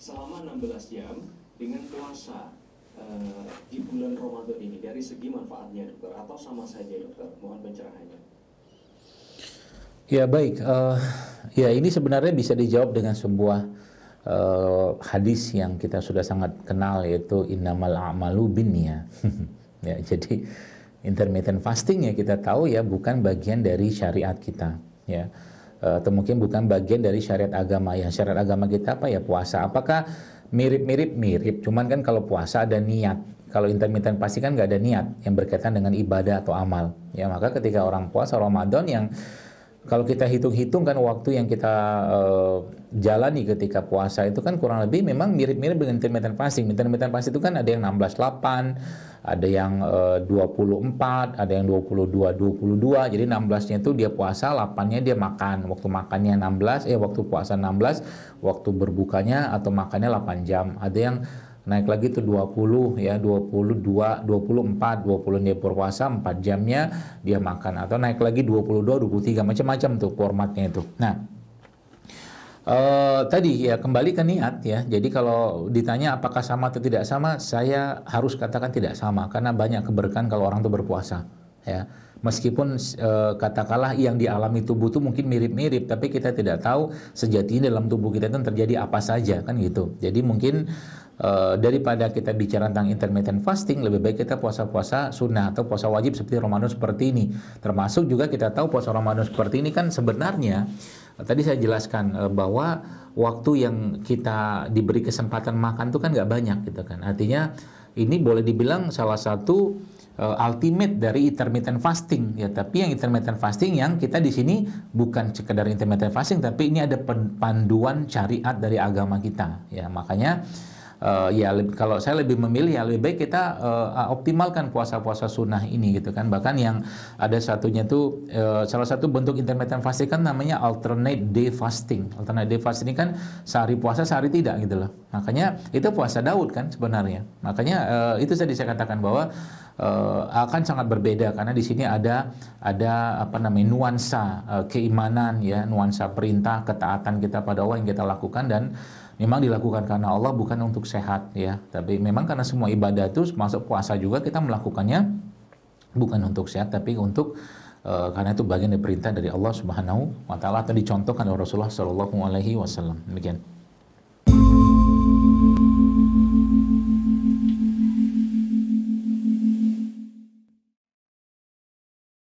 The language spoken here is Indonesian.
selama 16 jam dengan puasa di bulan Ramadan ini dari segi manfaatnya dokter, atau sama saja dokter? Mohon pencerahannya. Ya baik, ya ini sebenarnya bisa dijawab dengan sebuah hadis yang kita sudah sangat kenal, yaitu innamal a'malu binniyat. Ya, jadi intermittent fasting ya kita tahu ya bukan bagian dari syariat kita, ya. Atau mungkin bukan bagian dari syariat agama. Ya, syariat agama kita apa ya? Puasa. Apakah mirip, cuman kan kalau puasa ada niat. Kalau intermittent fasting kan nggak ada niat yang berkaitan dengan ibadah atau amal. Ya, maka ketika orang puasa Ramadan, yang kalau kita hitung-hitung kan waktu yang kita jalani ketika puasa itu kan kurang lebih memang mirip-mirip dengan intermittent fasting. Intermittent fasting itu kan ada yang 16-8, ada yang 24, ada yang 22-22. Jadi 16-nya itu dia puasa, 8-nya dia makan. Waktu makannya 16, waktu puasa 16, waktu berbukanya atau makannya 8 jam. Ada yang naik lagi tuh 20 ya, 22, 24, 20 dia berpuasa, 4 jamnya dia makan, atau naik lagi 22, 23, macam-macam tuh formatnya itu. Nah, tadi ya kembali ke niat ya. Jadi kalau ditanya apakah sama atau tidak sama, saya harus katakan tidak sama, karena banyak keberkahan kalau orang tuh berpuasa ya. Meskipun katakanlah yang dialami tubuh itu mungkin mirip-mirip, tapi kita tidak tahu sejatinya dalam tubuh kita itu terjadi apa saja kan gitu. Jadi mungkin daripada kita bicara tentang intermittent fasting, lebih baik kita puasa-puasa sunnah atau puasa wajib seperti Ramadan seperti ini. Termasuk juga kita tahu puasa Ramadan seperti ini kan sebenarnya tadi saya jelaskan bahwa waktu yang kita diberi kesempatan makan itu kan nggak banyak gitu kan. Artinya ini boleh dibilang salah satu ultimate dari intermittent fasting ya. Tapi yang intermittent fasting yang kita di sini bukan sekedar intermittent fasting, tapi ini ada panduan syariat dari agama kita ya. Makanya kalau saya lebih memilih ya lebih baik kita optimalkan puasa-puasa sunnah ini gitu kan. Bahkan yang ada satunya tuh salah satu bentuk intermittent fasting kan namanya alternate day fasting. Alternate day fasting ini kan sehari puasa sehari tidak gitu loh. Makanya itu puasa Daud kan sebenarnya. Makanya itu tadi saya katakan bahwa akan sangat berbeda, karena di sini ada apa namanya nuansa keimanan ya, nuansa perintah ketaatan kita pada Allah yang kita lakukan, dan memang dilakukan karena Allah, bukan untuk sehat ya, tapi memang karena semua ibadah itu masuk puasa juga kita melakukannya bukan untuk sehat, tapi untuk karena itu bagian dari perintah dari Allah Subhanahu wa taala, atau dicontohkan oleh Rasulullah sallallahu alaihi wasallam. Demikian.